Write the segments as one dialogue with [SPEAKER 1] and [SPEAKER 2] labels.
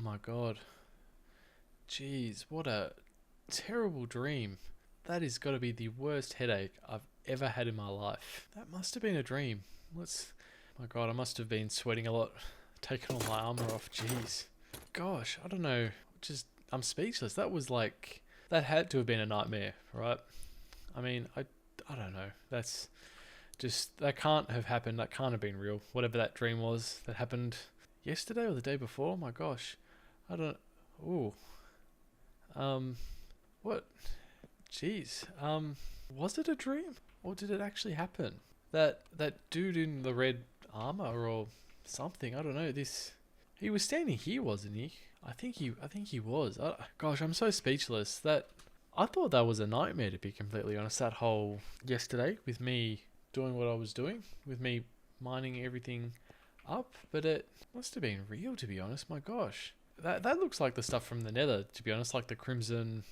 [SPEAKER 1] my god. Jeez, what a terrible dream. That has got to be the worst headache I've ever had in my life. That must have been a dream. My god, I must have been sweating a lot, taking all my armor off. Jeez. Gosh, I don't know. I'm speechless. That had to have been a nightmare, right? I mean, I don't know. That can't have happened. That can't have been real. Whatever that dream was that happened yesterday or the day before. My gosh. I don't. Ooh. What? Jeez. Was it a dream or did it actually happen? That dude in the red armor or something. I don't know. He was standing here, wasn't he? I think he was. Gosh, I'm so speechless. I thought that was a nightmare, to be completely honest. That whole yesterday with me doing what I was doing, with me mining everything up, but it must have been real, to be honest. My gosh. That looks like the stuff from the Nether, to be honest, like the crimson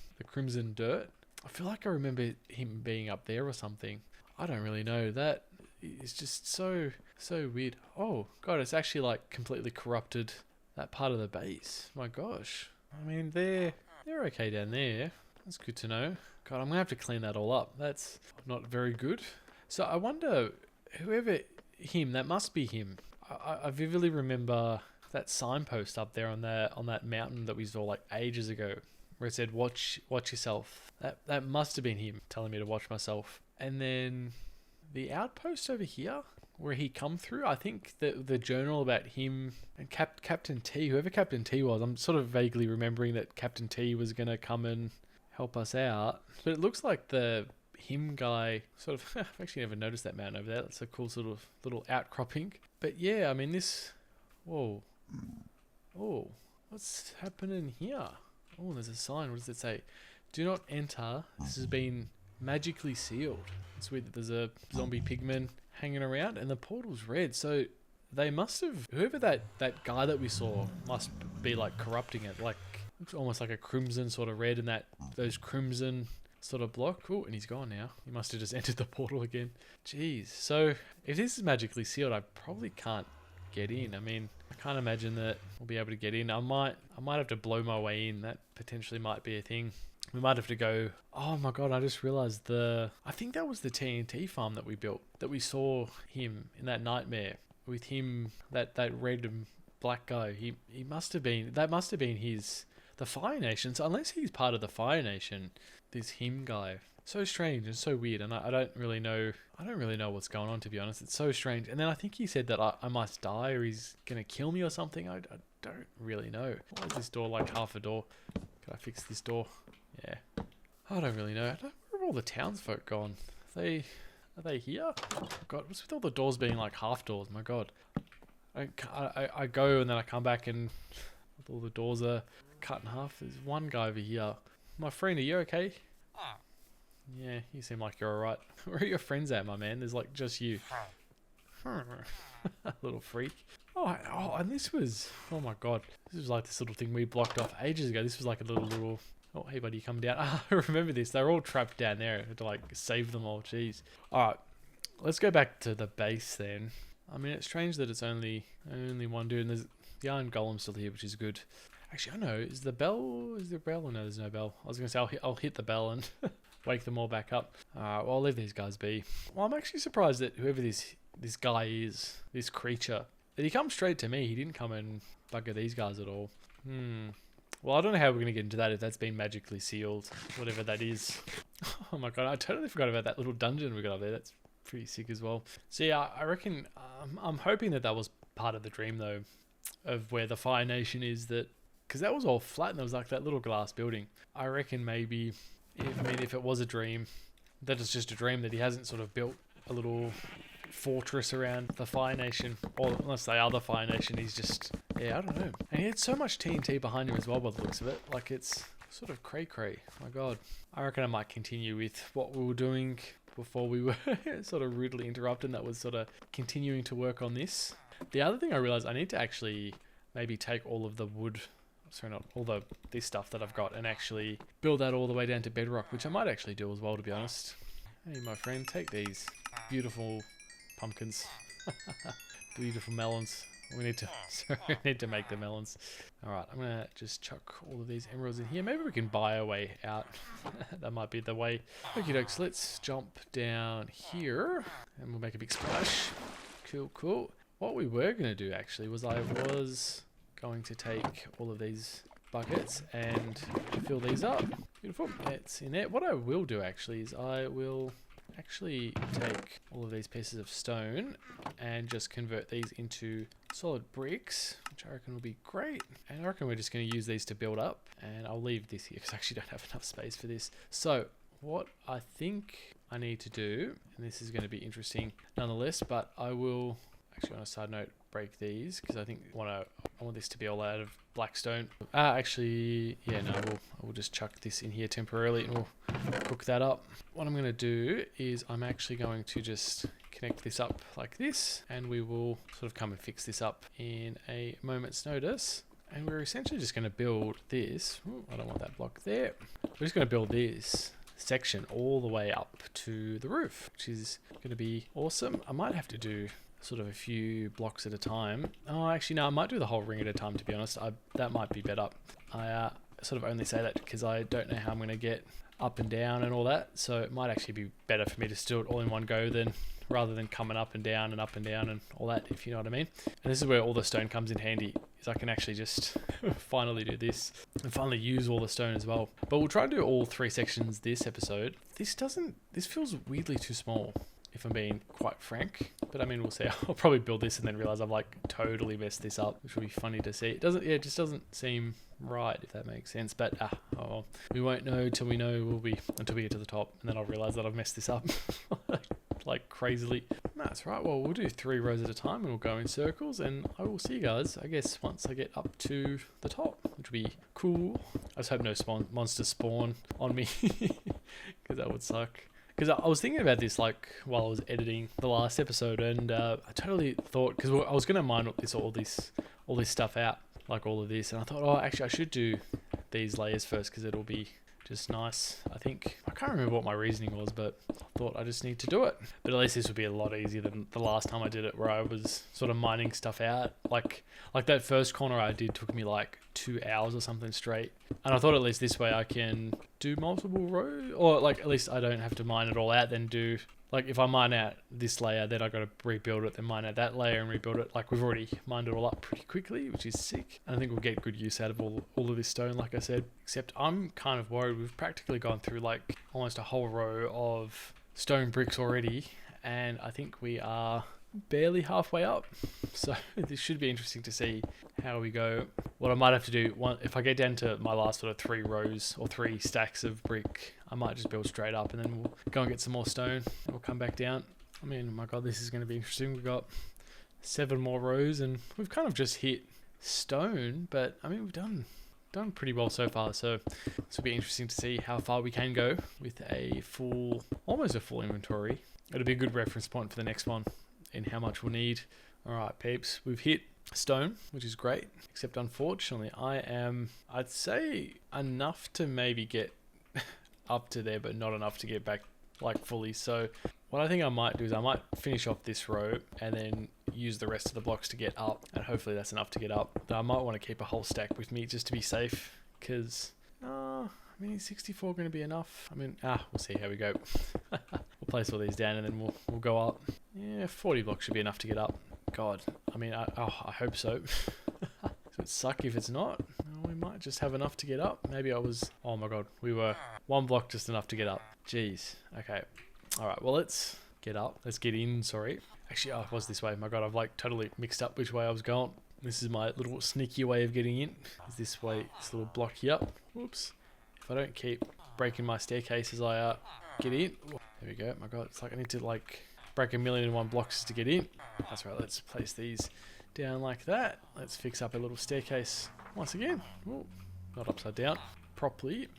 [SPEAKER 1] dirt. I feel like I remember him being up there or something. I don't really know. That is just so weird. Oh god, it's actually like completely corrupted that part of the base. My gosh. I mean, they're okay down there. That's good to know. God, I'm gonna have to clean that all up. That's not very good. So I wonder, that must be him. I vividly remember that signpost up there on that mountain that we saw like ages ago, where it said watch yourself. That must have been him telling me to watch myself. And then the outpost over here where he come through, I think the journal about him and Captain T, whoever Captain T was, I'm sort of vaguely remembering that Captain T was gonna come and help us out. But it looks like the him guy sort of I've actually never noticed that mountain over there. That's a cool sort of little outcropping. But yeah, I mean whoa. Oh, what's happening here? Oh, there's a sign. What does it say? Do not enter. This has been magically sealed. It's weird that there's a zombie pigman hanging around and the portal's red. So they must have, whoever that guy that we saw must be like corrupting it. Like, looks almost like a crimson sort of red and those crimson sort of block. Oh, and he's gone now. He must have just entered the portal again. Jeez. So if this is magically sealed, I probably can't get in. I mean, I can't imagine that we'll be able to get in. I might have to blow my way in. That potentially might be a thing. We might have to go. Oh my god, I just realized I think that was the TNT farm that we built, that we saw him in that nightmare with him, that red and black guy. He must have been, that must have been the Fire Nation. So unless he's part of the Fire Nation, this him guy. So strange and so weird, and I don't really know what's going on, to be honest. It's so strange. And then I think he said that I must die or he's gonna kill me or something. I don't really know. Why is this door like half a door? Can I fix this door? Yeah. I don't really know. Where are all the townsfolk gone? Are they here? Oh god, what's with all the doors being like half doors? My god. I go and then I come back and all the doors are cut in half. There's one guy over here. My friend, are you okay? Yeah, you seem like you're alright. Where are your friends at, my man? There's like just you. Little freak. Oh, and this was, oh my god. This was like this little thing we blocked off ages ago. This was like a little, oh, hey buddy, come down. I remember this. They're all trapped down there. I had to like save them all. Jeez. Alright, let's go back to the base then. I mean, it's strange that it's only one dude, and there's the iron golem still here, which is good. Actually, I don't know. Is there a bell? Oh, no, there's no bell. I was going to say I'll hit the bell and wake them all back up. Well, I'll leave these guys be. Well, I'm actually surprised that whoever this guy is, this creature, that he comes straight to me. He didn't come and bugger these guys at all. Well, I don't know how we're going to get into that if that's been magically sealed, whatever that is. Oh my god, I totally forgot about that little dungeon we got up there. That's pretty sick as well. So yeah, I reckon, I'm hoping that was part of the dream though, of where the Fire Nation is, that because that was all flat and there was like that little glass building. I reckon maybe, if it was a dream, that it's just a dream, that he hasn't sort of built a little fortress around the Fire Nation, or unless they are the Fire Nation, he's just, yeah, I don't know. And he had so much TNT behind him as well by the looks of it. Like, it's sort of cray. My god. I reckon I might continue with what we were doing before we were sort of rudely interrupted. That was sort of continuing to work on this. The other thing I realized, I need to actually maybe take all of the wood, sorry, not all this stuff that I've got, and actually build that all the way down to bedrock, which I might actually do as well, to be honest. Hey, my friend, take these beautiful pumpkins. Beautiful melons. We need to, sorry, we need to make the melons. All right, I'm gonna just chuck all of these emeralds in here. Maybe we can buy our way out. That might be the way. Okie dokes, let's jump down here and we'll make a big splash. Cool, cool. What we were gonna do actually was I was going to take all of these buckets and fill these up. Beautiful, it's in there. What I will do actually is I will actually take all of these pieces of stone and just convert these into solid bricks, which I reckon will be great. And I reckon we're just going to use these to build up, and I'll leave this here because I actually don't have enough space for this. So what I think I need to do, and this is going to be interesting nonetheless, but I will actually, on a side note, break these because I think I want this to be all out of black stone. Actually, yeah, no, I will just chuck this in here temporarily and we'll cook that up. What I'm going to do is I'm actually going to just connect this up like this, and we will sort of come and fix this up in a moment's notice. And we're essentially just going to build this. Ooh, I don't want that block there. We're just going to build this section all the way up to the roof, which is going to be awesome. I might have to do sort of a few blocks at a time. Oh, actually, no, I might do the whole ring at a time, to be honest. That might be better. I sort of only say that because I don't know how I'm going to get up and down and all that. So it might actually be better for me to do it all in one go rather than coming up and down and all that, if you know what I mean. And this is where all the stone comes in handy, is I can actually just finally do this and finally use all the stone as well. But we'll try to do all 3 sections this episode. This feels weirdly too small, if I'm being quite frank. But I mean, we'll see. I'll probably build this and then realize I've like totally messed this up, which will be funny to see. It just doesn't seem right, if that makes sense. But oh well. We won't know until we get to the top, and then I'll realize that I've messed this up like crazily. That's right. Well, we'll do 3 rows at a time and we'll go in circles, and I will see you guys, I guess, once I get up to the top, which will be cool. I just hope no monsters spawn on me because that would suck. Because I was thinking about this like while I was editing the last episode, and I totally thought, because I was going to mine all this stuff out, like all of this, and I thought, oh, actually I should do these layers first because it'll be just nice. I think I can't remember what my reasoning was, but I thought I just need to do it. But at least this would be a lot easier than the last time I did it, where I was sort of mining stuff out. Like that first corner I did took me like 2 hours or something straight. And I thought at least this way I can do multiple rows, or like at least I don't have to mine it all out, then do, like if I mine out this layer, then I got to rebuild it, then mine out that layer and rebuild it. Like we've already mined it all up pretty quickly, which is sick. And I think we'll get good use out of all of this stone, like I said. Except I'm kind of worried. We've practically gone through like almost a whole row of stone bricks already, and I think we are barely halfway up. So this should be interesting to see how we go. What I might have to do, if I get down to my last sort of 3 rows or 3 stacks of brick, I might just build straight up and then we'll go and get some more stone and we'll come back down. I mean, oh my god, this is going to be interesting. We've got 7 more rows and we've kind of just hit stone, but I mean, we've done pretty well so far. So this will be interesting to see how far we can go with almost a full inventory. It'll be a good reference point for the next one in how much we'll need. All right, peeps, we've hit stone, which is great, except unfortunately I'd say enough to maybe get up to there, but not enough to get back like fully. So what I think I might do is I might finish off this row and then use the rest of the blocks to get up, and hopefully that's enough to get up. But I might want to keep a whole stack with me just to be safe, because I mean, is 64 going to be enough? I mean, we'll see how we go. We'll place all these down and then we'll go up. Yeah, 40 blocks should be enough to get up. God, I mean, I hope so. So it'd suck if it's not. We might just have enough to get up. Maybe oh my god, we were 1 block just enough to get up. Jeez. Okay. All right, well, let's get up. Let's get in, sorry. Actually, it was this way. My god, I've like totally mixed up which way I was going. This is my little sneaky way of getting in. Is this way, this little block here. Whoops. If I don't keep breaking my staircase as I get in. There we go. My god, it's like I need to like break 1,000,001 blocks to get in. That's right, let's place these down like that. Let's fix up a little staircase once again. Ooh, not upside down. Properly.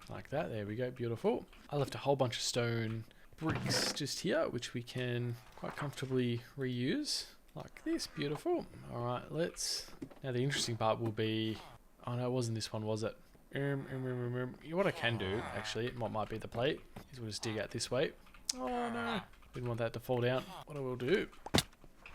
[SPEAKER 1] Like that. There we go. Beautiful. I left a whole bunch of stone bricks just here, which we can quite comfortably reuse. Like this. Beautiful. Alright, now the interesting part will be... Oh no, it wasn't this one, was it? What I can do, actually, what might be the plate, is we'll just dig out this way. Oh no, didn't want that to fall down. What I will do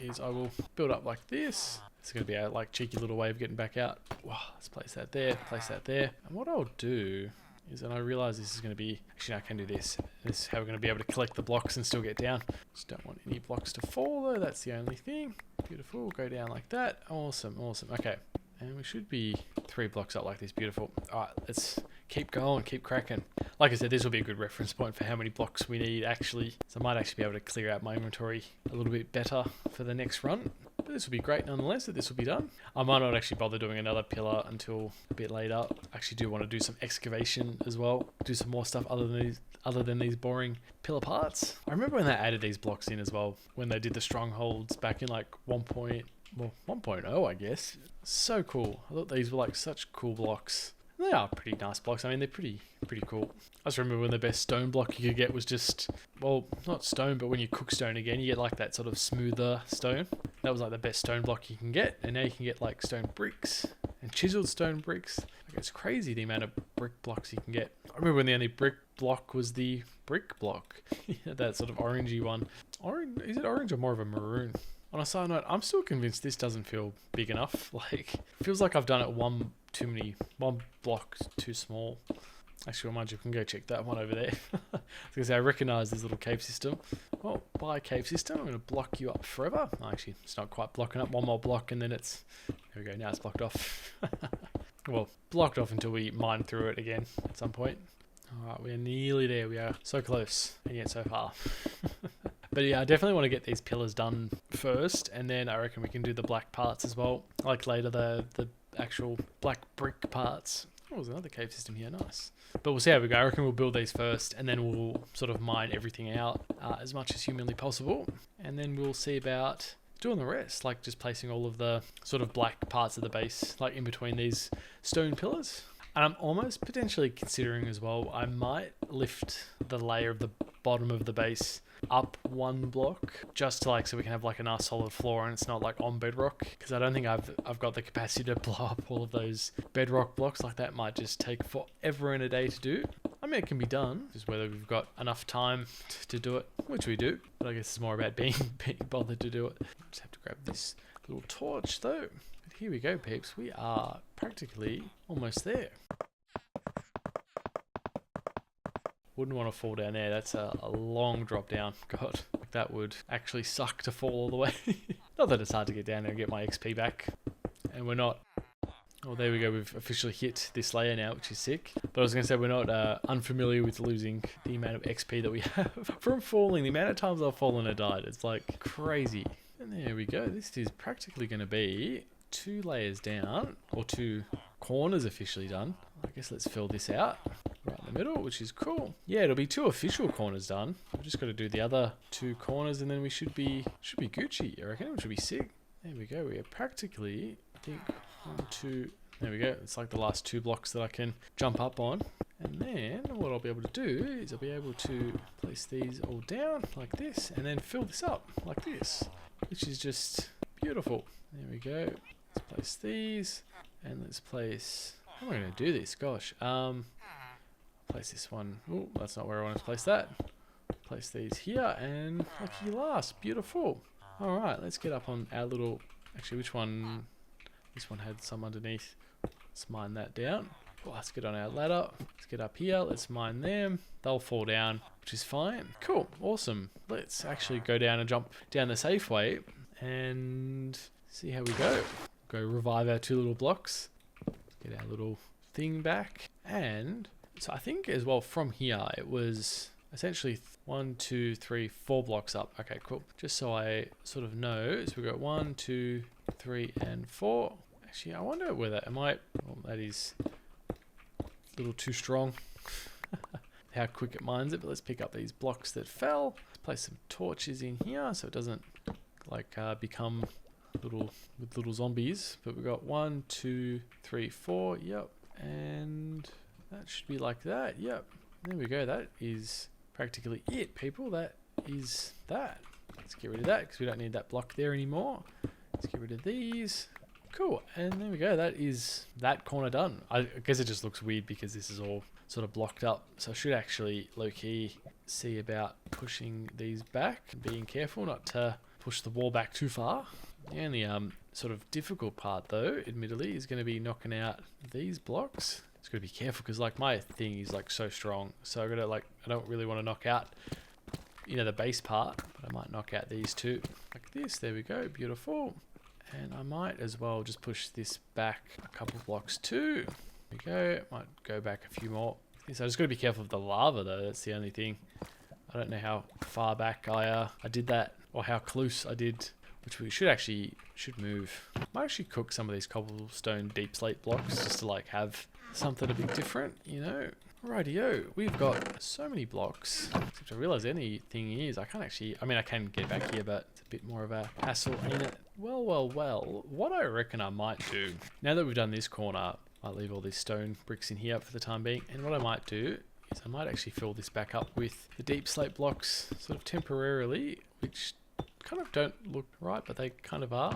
[SPEAKER 1] is I will build up like this. It's going to be a like cheeky little way of getting back out. Wow, let's place that there, place that there. And what I'll do is, and I realise this is going to be, actually no, I can do this. This is how we're going to be able to collect the blocks and still get down. Just don't want any blocks to fall though, that's the only thing. Beautiful, go down like that. Awesome, awesome. Okay, and we should be 3 blocks up like this. Beautiful. Alright, let's keep going, keep cracking. Like I said, this will be a good reference point for how many blocks we need actually. So I might actually be able to clear out my inventory a little bit better for the next run. But this will be great nonetheless that this will be done. I might not actually bother doing another pillar until a bit later. I actually do want to do some excavation as well. Do some more stuff other than these boring pillar parts. I remember when they added these blocks in as well, when they did the strongholds back in like 1.0 I guess. So cool. I thought these were like such cool blocks. They are pretty nice blocks. I mean, they're pretty cool. I just remember when the best stone block you could get was just, well, not stone, but when you cook stone again, you get like that sort of smoother stone. That was like the best stone block you can get. And now you can get like stone bricks and chiseled stone bricks. Like, it's crazy the amount of brick blocks you can get. I remember when the only brick block was the brick block. That sort of orangey one. Orange, is it orange or more of a maroon? On a side note, I'm still convinced this doesn't feel big enough. Like, it feels like I've done it one block too small. Actually, mind you, can go check that one over there. Because I recognise this little cave system. Well, by cave system, I'm going to block you up forever. Oh, actually, it's not quite blocking up. One more block and then it's... There we go, now it's blocked off. Well, blocked off until we mine through it again at some point. Alright, we're nearly there. We are so close, and yet so far. But yeah, I definitely want to get these pillars done first, and then I reckon we can do the black parts as well. Like later, the actual black brick parts. Oh, there's another cave system here, nice. But we'll see how we go. I reckon we'll build these first, and then we'll sort of mine everything out as much as humanly possible. And then we'll see about doing the rest, like just placing all of the sort of black parts of the base, like in between these stone pillars. And I'm almost potentially considering as well, I might lift the layer of the bottom of the base up 1 block, just to like, so we can have like a nice solid floor and it's not like on bedrock, because I don't think I've got the capacity to blow up all of those bedrock blocks. Like, that might just take forever and a day to do. I mean, it can be done, just whether we've got enough time to do it, which we do, but I guess it's more about being bothered to do it. Just have to grab this little torch though. But here we go, peeps, we are practically almost there. Wouldn't want to fall down there. That's a long drop down. God, that would actually suck to fall all the way. Not that it's hard to get down there and get my XP back. And we're not... Oh, there we go. We've officially hit this layer now, which is sick. But I was going to say, we're not unfamiliar with losing the amount of XP that we have from falling. The amount of times I've fallen and died. It's like crazy. And there we go. This is practically going to be 2 layers down, or 2 corners officially done. I guess let's fill this out. Right in the middle, which is cool. Yeah, it'll be 2 official corners done. We've just got to do the other 2 corners and then we should be Gucci, I reckon. Which should be sick. There we go. We are practically, I think, 1, 2... There we go. It's like the last 2 blocks that I can jump up on. And then what I'll be able to do is I'll be able to place these all down like this and then fill this up like this, which is just beautiful. There we go. Let's place these and let's place... How am I going to do this? Gosh. Place this one. Oh, that's not where I want to place that. Place these here and lucky last. Beautiful. All right, let's get up on our little... Actually, which one? This one had some underneath. Let's mine that down. Oh, let's get on our ladder. Let's get up here. Let's mine them. They'll fall down, which is fine. Cool. Awesome. Let's actually go down and jump down the safe way and see how we go. Go revive our 2 little blocks. Get our little thing back. And so I think as well from here, it was essentially 1, 2, 3, 4 blocks up. Okay, cool. Just so I sort of know. So we got 1, 2, 3, and 4. Actually, I wonder whether it might... Well, that is a little too strong. How quick it mines it. But let's pick up these blocks that fell. Place some torches in here so it doesn't like become little zombies. But we've got 1, 2, 3, 4. Yep. And that should be like that. Yep. There we go. That is practically it, people. That is that. Let's get rid of that because we don't need that block there anymore. Let's get rid of these. Cool. And there we go. That is that corner done. I guess it just looks weird because this is all sort of blocked up. So I should actually low-key see about pushing these back and being careful not to push the wall back too far. The only sort of difficult part though, admittedly, is going to be knocking out these blocks. It's got to be careful because like my thing is like so strong, so I gotta like, I don't really want to knock out, you know, the base part, but I might knock out these two like this. There we go, beautiful. And I might as well just push this back a couple blocks too. There we go. Might go back a few more. So I just got to be careful of the lava though. That's the only thing. I don't know how far back I did that, or how close I did, which we should move. Might actually cook some of these cobblestone deep slate blocks just to like have something a bit different, you know. Rightio, we've got so many blocks. Except I realize anything is, I can't actually, I mean I can get back here, but it's a bit more of a hassle, ain't it? Well, what I reckon I might do, now that we've done this corner, I'll leave all these stone bricks in here for the time being, and what I might do is I might actually fill this back up with the deep slate blocks sort of temporarily, which kind of don't look right, but they kind of are.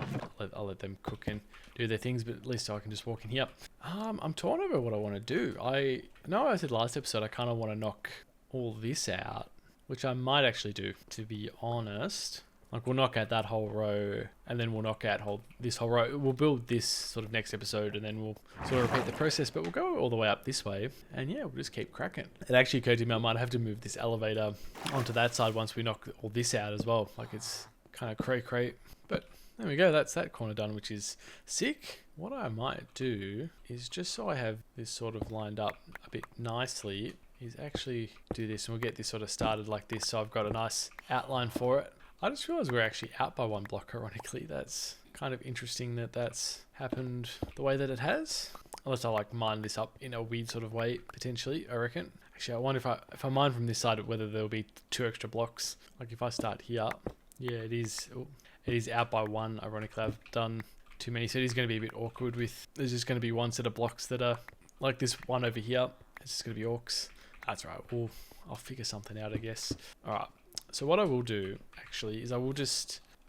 [SPEAKER 1] I'll let them cook and do their things, but at least I can just walk in here. I'm torn over what I want to do. I know I said last episode I kind of want to knock all this out, which I might actually do, to be honest. Like we'll knock out that whole row, and then we'll knock out this whole row. We'll build this sort of next episode, and then we'll sort of repeat the process, but we'll go all the way up this way, and yeah, we'll just keep cracking. It actually occurred to me I might have to move this elevator onto that side once we knock all this out as well. Like it's kind of cray, but there we go. That's that corner done, which is sick. What I might do is, just so I have this sort of lined up a bit nicely, is actually do this, and we'll get this sort of started like this, so I've got a nice outline for it. I just realized we're actually out by one block, ironically. That's kind of interesting that that's happened the way that it has. Unless I like mine this up in a weird sort of way, potentially, I reckon. Actually, I wonder if I mine from this side, whether there'll be 2 extra blocks. Like if I start here, yeah, it is out by 1. Ironically, I've done too many, so it is going to be a bit awkward with, there's just going to be one set of blocks that are like this one over here. It's just going to be orcs. That's right. I'll figure something out, I guess. All right. So what I will do actually is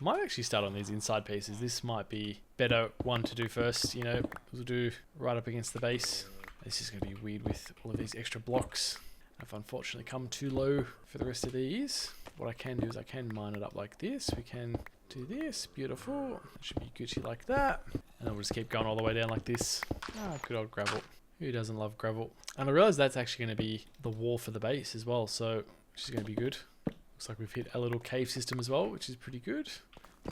[SPEAKER 1] might actually start on these inside pieces. This might be better one to do first, you know. We'll do right up against the base. This is going to be weird with all of these extra blocks. I've unfortunately come too low for the rest of these. What I can do is I can mine it up like this. We can do this. Beautiful. It should be Gucci like that. And then we'll just keep going all the way down like this. Ah, good old gravel. Who doesn't love gravel? And I realize that's actually going to be the wall for the base as well, so which is going to be good. Looks like we've hit a little cave system as well, which is pretty good.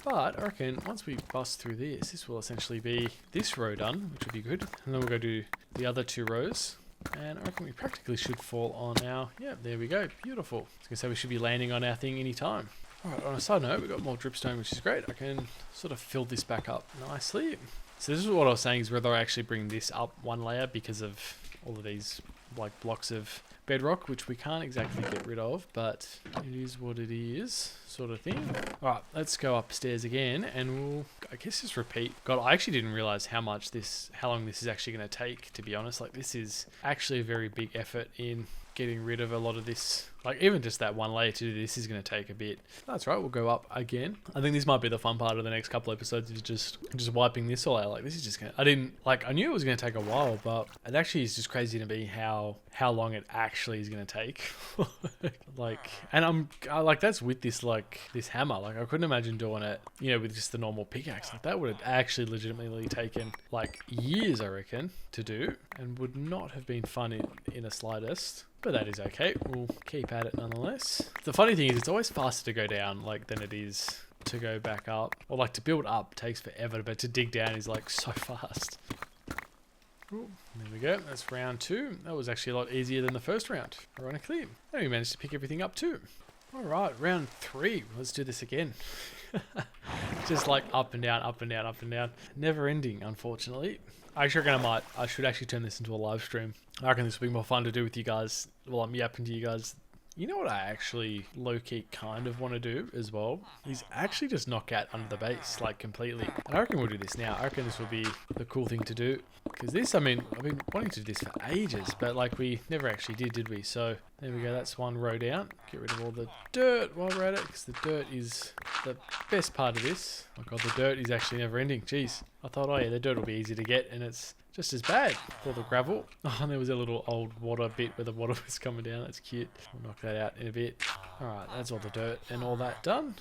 [SPEAKER 1] But I reckon once we bust through this will essentially be this row done, which will be good. And then we'll go do the other 2 rows. And I reckon we practically should fall on our, yeah, there we go, beautiful. I was going to say we should be landing on our thing anytime. Alright, on a side note, we've got more dripstone, which is great. I can sort of fill this back up nicely. So this is what I was saying, is whether I actually bring this up 1 layer because of all of these like blocks of bedrock, which we can't exactly get rid of, but it is what it is, sort of thing. All right, let's go upstairs again, and we'll, I guess, just repeat. God, I actually didn't realize how long this is actually going to take, to be honest. Like, this is actually a very big effort in getting rid of a lot of this. Like, even just that 1 layer to do this is going to take a bit. That's right, we'll go up again. I think this might be the fun part of the next couple episodes, is just wiping this all out. Like, this is just gonna, I knew it was going to take a while, but it actually is just crazy to me how long it actually is going to take. Like, and that's with this hammer. Like, I couldn't imagine doing it, you know, with just the normal pickaxe. Like, that would have actually legitimately taken like years, I reckon, to do, and would not have been fun in the slightest. But that is okay. We'll keep at it nonetheless. The funny thing is, it's always faster to go down than it is to go back up. Or like to build up takes forever, but to dig down is like so fast. Ooh, there we go. That's round 2. That was actually a lot easier than the first round, ironically. And we managed to pick everything up too. All right, round 3. Let's do this again. Just like up and down, up and down, up and down. Never ending, unfortunately. I actually reckon I should actually turn this into a live stream. I reckon this will be more fun to do with you guys while I'm yapping to you guys. You know what I actually low-key kind of want to do as well? Is actually just knock out under the base, like completely. And I reckon we'll do this now. I reckon this will be the cool thing to do. Because this, I've been wanting to do this for ages, but like we never actually did we? So there we go, that's 1 row down. Get rid of all the dirt while we're at it, because the dirt is the best part of this. Oh my god, the dirt is actually never ending. Jeez. I thought, oh yeah, the dirt will be easy to get, and it's just as bad for the gravel. Oh, and there was a little old water bit where the water was coming down. That's cute. We'll knock that out in a bit. Alright, that's all the dirt and all that done.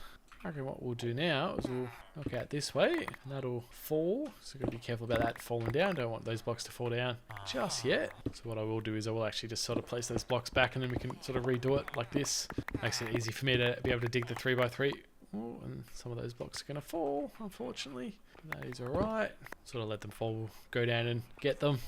[SPEAKER 1] I reckon what we'll do now is we'll knock out this way, and that'll fall. So gotta be careful about that falling down. Don't want those blocks to fall down just yet. So what I will do is I will actually just sort of place those blocks back, and then we can sort of redo it like this. Makes it easy for me to be able to dig the 3x3. Ooh, and some of those blocks are gonna fall, unfortunately. That is alright. Sort of let them fall. We'll go down and get them.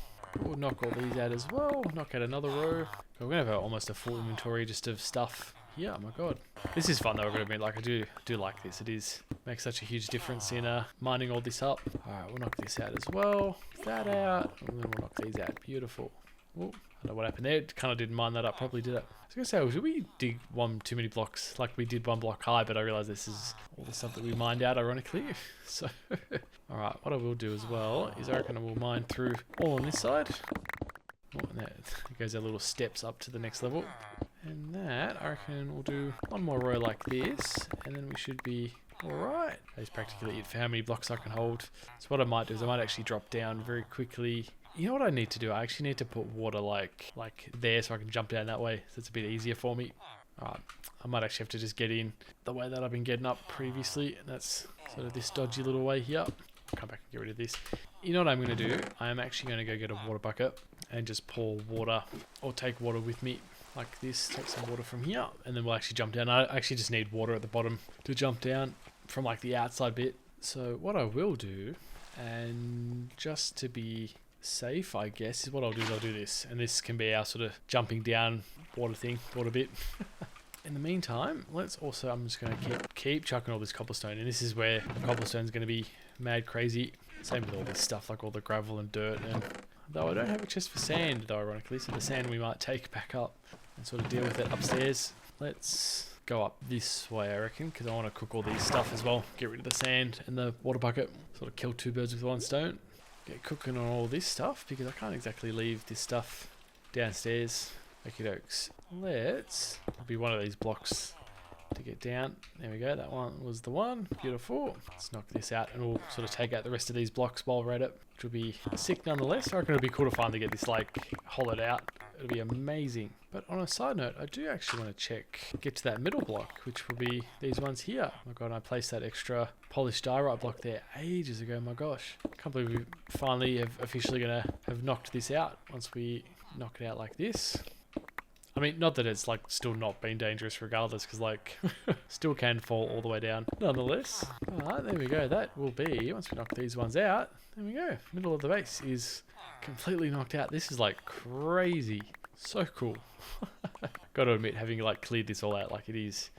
[SPEAKER 1] We'll knock all these out as well. Knock out another row. We're gonna have almost a full inventory just of stuff. Yeah, oh my god. This is fun though, I've got to admit. Like, I do like this. It makes such a huge difference in mining all this up. Alright, we'll knock this out as well. That out. And then we'll knock these out. Beautiful. Oh, I don't know what happened there. It kind of didn't mine that up properly, did it? I was going to say, should we dig one too many blocks? Like we did one block high, but I realised this is all the stuff that we mined out, ironically. So, alright, what I will do as well is I reckon I will mine through all on this side. Oh, and there goes our little steps up to the next level. And that, I reckon we'll do one more row like this, and then we should be alright. That's practically it for how many blocks I can hold. So what I might do is I might actually drop down very quickly. You know what I need to do? I actually need to put water like there so I can jump down that way. So it's a bit easier for me. Alright, I might actually have to just get in the way that I've been getting up previously. And that's sort of this dodgy little way here. I'll come back and get rid of this. You know what I'm going to do? I am actually going to go get a water bucket and just pour water, or take water with me like this. Take some water from here, and then we'll actually jump down. I actually just need water at the bottom to jump down from like the outside bit. So what I will do, and just to be safe, I guess, is what I'll do is I'll do this, and this can be our sort of jumping down water bit. In the meantime, let's also, I'm just going to keep chucking all this cobblestone, and this is where the cobblestone is going to be mad crazy. Same with all this stuff, like all the gravel and dirt. And though I don't have a chest for sand, though, ironically, so the sand we might take back up and sort of deal with it upstairs. Let's go up this way, I reckon, because I want to cook all these stuff as well. Get rid of the sand and the water bucket. Sort of kill two birds with one stone. Get cooking on all this stuff, because I can't exactly leave this stuff downstairs. Okie dokes. Let's be one of these blocks to get down. There we go, that one was the one. Beautiful. Let's knock this out, and we'll sort of take out the rest of these blocks while we're at it, which will be sick nonetheless. I reckon it'll be cool to finally get this like hollowed out. It'll be amazing. But on a side note, I do actually want to get to that middle block, which will be these ones here. Oh my god, I placed that extra polished diorite block there ages ago. My gosh, can't believe we finally have officially gonna have knocked this out once we knock it out like this. I mean, not that it's like still not been dangerous regardless, because like still can fall all the way down nonetheless. Alright, there we go. That will be, once we knock these ones out, there we go. Middle of the base is completely knocked out. This is like crazy. So cool. Gotta admit, having like cleared this all out, like it is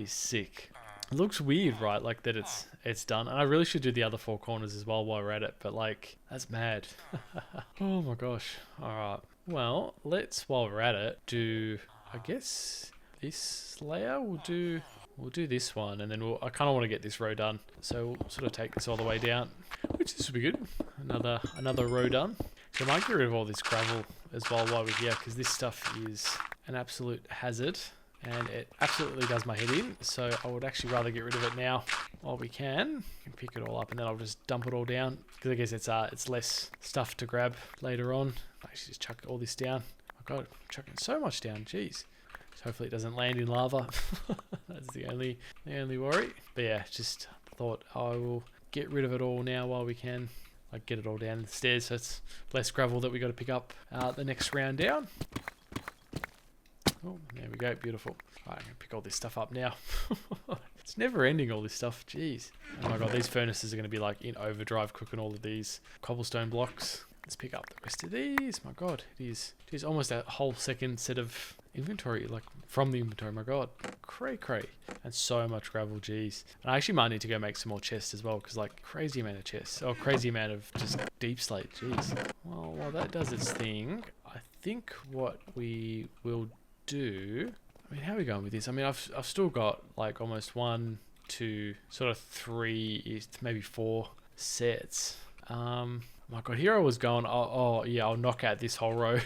[SPEAKER 1] sick. It looks weird, right? Like that it's done. And I really should do the other four corners as well while we're at it, but like, that's mad. Oh my gosh. Alright. Well, let's, while we're at it, do, I guess, this layer. We'll do this one, and then I kind of want to get this row done. So we'll sort of take this all the way down, which this will be good. Another row done. So I might get rid of all this gravel as well while we're here, because this stuff is an absolute hazard, and it absolutely does my head in. So I would actually rather get rid of it now while we can. Pick it all up, and then I'll just dump it all down, because I guess it's less stuff to grab later on. I actually just chuck all this down. Oh god, I'm chucking so much down, jeez. So hopefully it doesn't land in lava. That's the only worry. But yeah, just thought I will get rid of it all now while we can. Like get it all down the stairs, so it's less gravel that we got to pick up the next round down. Oh, there we go, beautiful. Alright, I'm gonna pick all this stuff up now. It's never ending, all this stuff, jeez. Oh my god, these furnaces are gonna be like in overdrive cooking all of these cobblestone blocks. Let's pick up the rest of these. My god, it is almost a whole second set of inventory, like from the inventory. My god, cray. And so much gravel, jeez. And I actually might need to go make some more chests as well, because like crazy amount of chests, or crazy amount of just deep slate, jeez. Well, while that does its thing, I think what we will do, I mean, how are we going with this? I mean, I've still got like almost 1, 2, sort of 3, maybe 4 sets. My god, here I was going, oh yeah, I'll knock out this whole row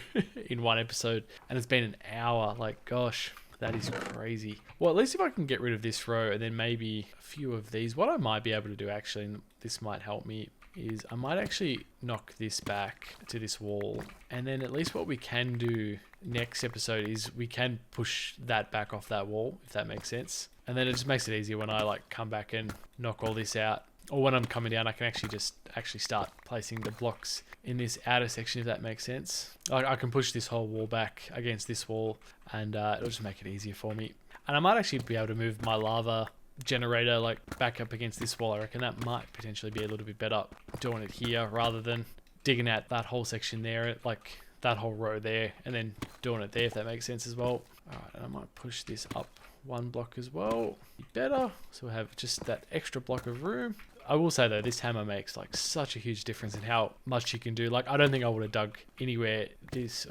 [SPEAKER 1] in one episode, and it's been an hour. Like, gosh, that is crazy. Well, at least if I can get rid of this row and then maybe a few of these, what I might be able to do actually, and this might help me, is I might actually knock this back to this wall, and then at least what we can do next episode is we can push that back off that wall, if that makes sense. And then it just makes it easier when I like come back and knock all this out. Or when I'm coming down, I can actually start placing the blocks in this outer section, if that makes sense. I can push this whole wall back against this wall, and it'll just make it easier for me. And I might actually be able to move my lava generator like back up against this wall. I reckon that might potentially be a little bit better doing it here rather than digging out that whole section there, like that whole row there, and then doing it there, if that makes sense as well. Alright, and I might push this up one block as well. Better. So we'll have just that extra block of room. I will say though, this hammer makes like such a huge difference in how much you can do. Like I don't think I would have dug anywhere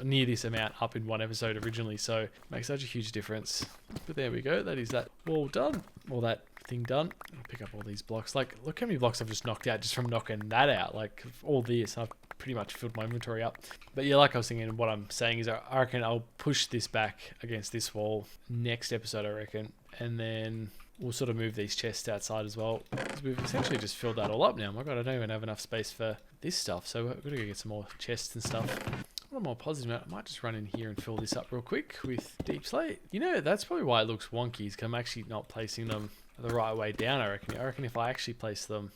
[SPEAKER 1] near this amount up in one episode originally, so it makes such a huge difference. But there we go, that is that wall done, or that thing done. I'll pick up all these blocks. Like look how many blocks I've just knocked out just from knocking that out. Like all this, I've pretty much filled my inventory up. But yeah, like I was thinking, what I'm saying is I reckon I'll push this back against this wall next episode, I reckon, and then we'll sort of move these chests outside as well, because we've essentially just filled that all up now. My god, I don't even have enough space for this stuff, so we're gonna go get some more chests and stuff. What I'm more positive about, I might just run in here and fill this up real quick with deep slate. You know, that's probably why it looks wonky, is because I'm actually not placing them the right way down, I reckon. I reckon if I actually place them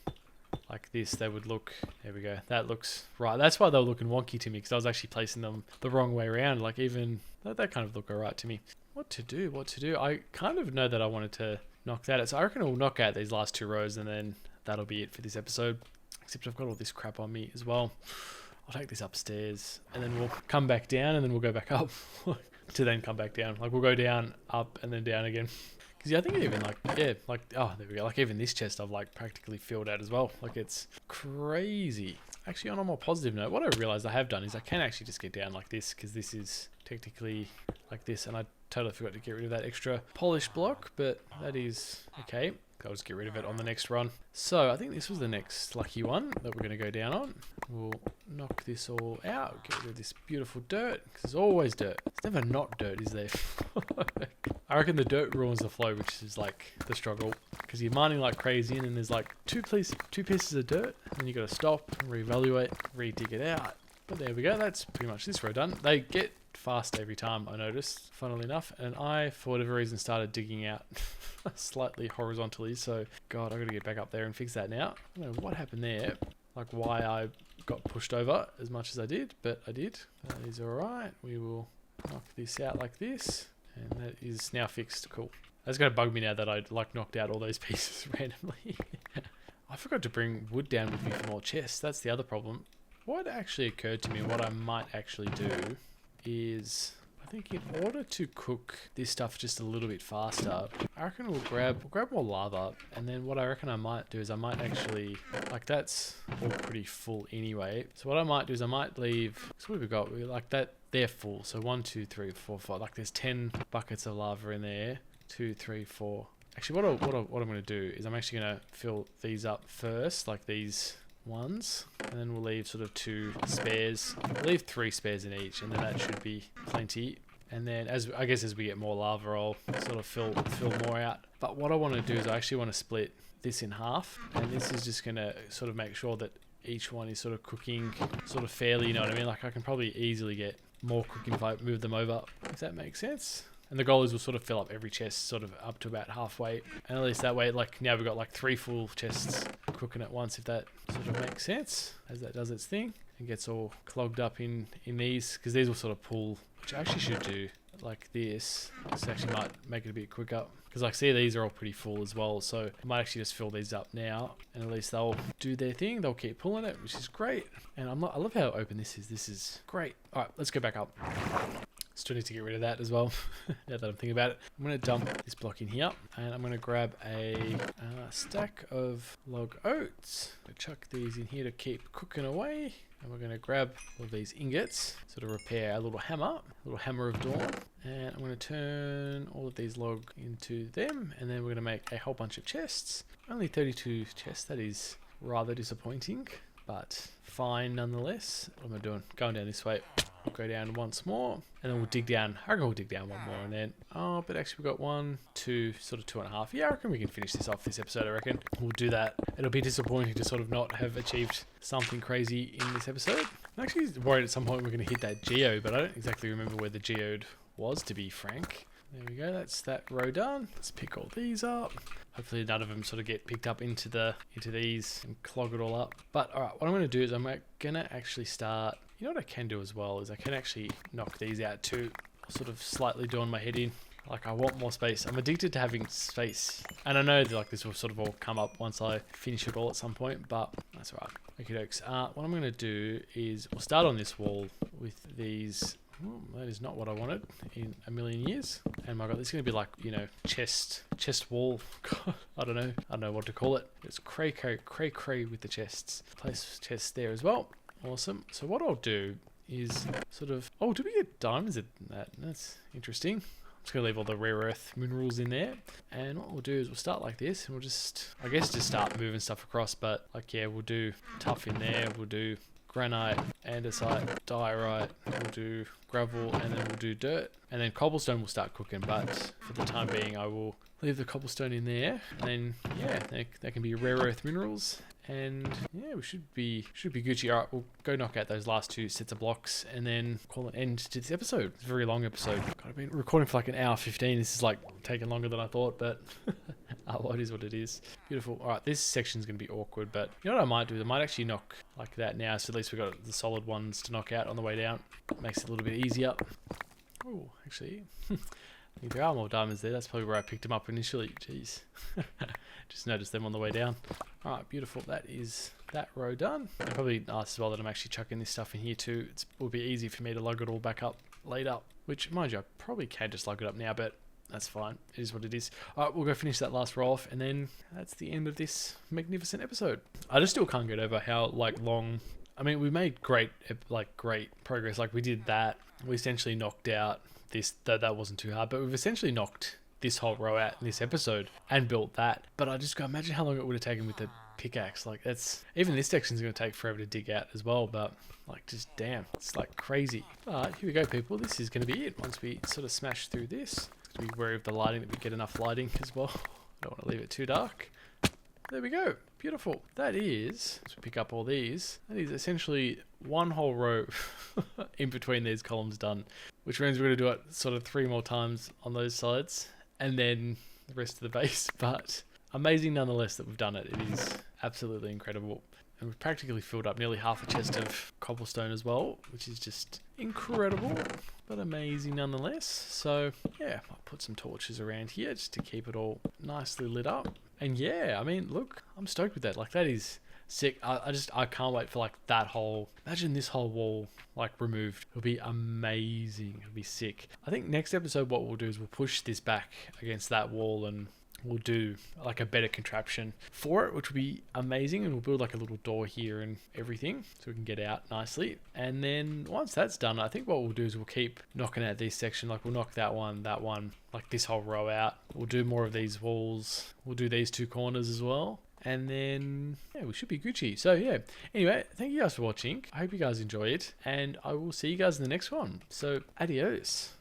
[SPEAKER 1] like this, they would look, there we go, that looks right. That's why they were looking wonky to me, because I was actually placing them the wrong way around. Like even, that kind of look alright to me. What to do? I kind of know that I wanted to knock that out. So I reckon we'll knock out these last 2 rows and then that'll be it for this episode. Except I've got all this crap on me as well. I'll take this upstairs and then we'll come back down and then we'll go back up to then come back down. Like we'll go down, up and then down again. Because yeah, I think even like, yeah, like, oh, there we go. Like even this chest I've like practically filled out as well. Like it's crazy. Actually, on a more positive note, what I realized I have done is I can actually just get down like this, because this is technically like this, and I totally forgot to get rid of that extra polished block, but that is okay. I'll just get rid of it on the next run. So I think this was the next lucky one that we're going to go down on. We'll knock this all out, get rid of this beautiful dirt, because there's always dirt. There's never not dirt, is there? I reckon the dirt ruins the flow, which is like the struggle, because you're mining like crazy and then there's like two pieces of dirt, and then you got to stop, reevaluate, re-dig it out. But there we go, that's pretty much this row done. They get fast every time, I noticed, funnily enough, and I, for whatever reason, started digging out slightly horizontally, so god, I gotta get back up there and fix that now. I don't know what happened there, like why I got pushed over as much as I did, but I did. That is alright. We will knock this out like this, and that is now fixed. Cool. That's gonna bug me now that I like knocked out all those pieces randomly. I forgot to bring wood down with me for more chests. That's the other problem. What actually occurred to me, what I might actually do is, I think in order to cook this stuff just a little bit faster, I reckon we'll grab more lava, and then what I reckon I might do is I might actually, like that's all pretty full anyway, so what I might do is I might leave, so what have we got, like that, they're full, so 1, 2, 3, 4, 5, like there's 10 buckets of lava in there, 2, 3, 4, actually what I'm going to do is I'm actually going to fill these up first, like these ones, and then we'll leave sort of 2 spares. We'll leave 3 spares in each, and then that should be plenty. And then as we get more lava, I'll sort of fill more out. But what I want to do is I actually want to split this in half, and this is just going to sort of make sure that each one is sort of cooking sort of fairly, you know what I mean? Like I can probably easily get more cooking if I move them over, if that makes sense. And the goal is we'll sort of fill up every chest sort of up to about halfway. And at least that way, like now we've got like 3 full chests cooking at once, if that sort of makes sense, as that does its thing. And gets all clogged up in these, because these will sort of pull, which I actually should do like this. This actually might make it a bit quicker. Because like see, these are all pretty full as well. So I might actually just fill these up now, and at least they'll do their thing. They'll keep pulling it, which is great. And I love how open this is. This is great. All right, let's go back up. Still need to get rid of that as well, now that I'm thinking about it. I'm going to dump this block in here, and I'm going to grab a stack of log oats. I'm going to chuck these in here to keep cooking away. And we're going to grab all of these ingots, sort of repair our little hammer of dawn. And I'm going to turn all of these log into them, and then we're going to make a whole bunch of chests. Only 32 chests, that is rather disappointing, but fine nonetheless. What am I doing? Going down this way. Go down once more, and then we'll dig down. I reckon we'll dig down one more, and then but actually we've got 1, 2, sort of 2.5. Yeah, I reckon we can finish this off this episode. I reckon we'll do that. It'll be disappointing to sort of not have achieved something crazy in this episode. I'm actually worried at some point we're going to hit that geode, but I don't exactly remember where the geode was, to be frank. There we go. That's that row done. Let's pick all these up. Hopefully none of them sort of get picked up into these and clog it all up. But all right, what I'm going to do is I'm going to actually start. You know what I can do as well is I can actually knock these out too. Sort of slightly doing my head in. Like, I want more space. I'm addicted to having space. And I know that, like, this will sort of all come up once I finish it all at some point, but that's all right. Okay, dokes. What I'm going to do is we'll start on this wall with these. Oh, that is not what I wanted in a million years. And my God, this is going to be like, you know, chest wall. I don't know what to call it. It's cray with the chests. Place chests there as well. Awesome. So what I'll do is sort of, oh, do we get diamonds in that? That's interesting. Just gonna leave all the rare earth minerals in there, and what we'll do is we'll start like this, and we'll just, I guess, just start moving stuff across. But like, yeah, we'll do tuff in there, we'll do granite, andesite, diorite, we'll do gravel, and then we'll do dirt, and then cobblestone will start cooking. But for the time being, I will leave the cobblestone in there, and then yeah, that can be rare earth minerals. And yeah, we should be Gucci. All right, we'll go knock out those last 2 sets of blocks and then call an end to this episode. It's a very long episode. God, I've been recording for like an hour 15. This is like taking longer than I thought, but well, it is what it is. Beautiful. All right, this section's going to be awkward, but you know what I might do? I might actually knock like that now, so at least we've got the solid ones to knock out on the way down. Makes it a little bit easier. Oh, actually, there are more diamonds there. That's probably where I picked them up initially. Jeez. Just noticed them on the way down. Alright, beautiful. That is that row done. And probably nice as well that I'm actually chucking this stuff in here too. It will be easy for me to lug it all back up later. Which, mind you, I probably can just lug it up now, but that's fine. It is what it is. Alright, we'll go finish that last row off, and then that's the end of this magnificent episode. I just still can't get over how long. I mean, we made great progress. Like, we did that. We essentially knocked out this. That wasn't too hard, but we've essentially knocked this whole row out in this episode and built that. But I just can't imagine how long it would have taken with the pickaxe. Like, that's, even this section's going to take forever to dig out as well, but like, just damn, it's like crazy. But here we go, people. This is going to be it once we sort of smash through this. Be wary of the lighting, that we get enough lighting as well. Don't want to leave it too dark. There we go. Beautiful. That is, let's pick up all these. That is essentially one whole row in between these columns done, which means we're going to do it sort of 3 more times on those sides, and then the rest of the base. But amazing nonetheless that we've done it. It is absolutely incredible. And we've practically filled up nearly half a chest of cobblestone as well, which is just incredible, but amazing nonetheless. So yeah, I'll put some torches around here just to keep it all nicely lit up. And yeah, I mean, look, I'm stoked with that. Like, that is sick. I can't wait for like that whole, imagine this whole wall like removed. It'll be amazing. It'll be sick. I think next episode what we'll do is we'll push this back against that wall, and we'll do like a better contraption for it, which will be amazing. And we'll build like a little door here and everything so we can get out nicely. And then once that's done, I think what we'll do is we'll keep knocking out this section. Like, we'll knock that one, like this whole row out. We'll do more of these walls. We'll do these 2 corners as well. And then, yeah, we should be Gucci. So yeah, anyway, thank you guys for watching. I hope you guys enjoy it, and I will see you guys in the next one. So adios.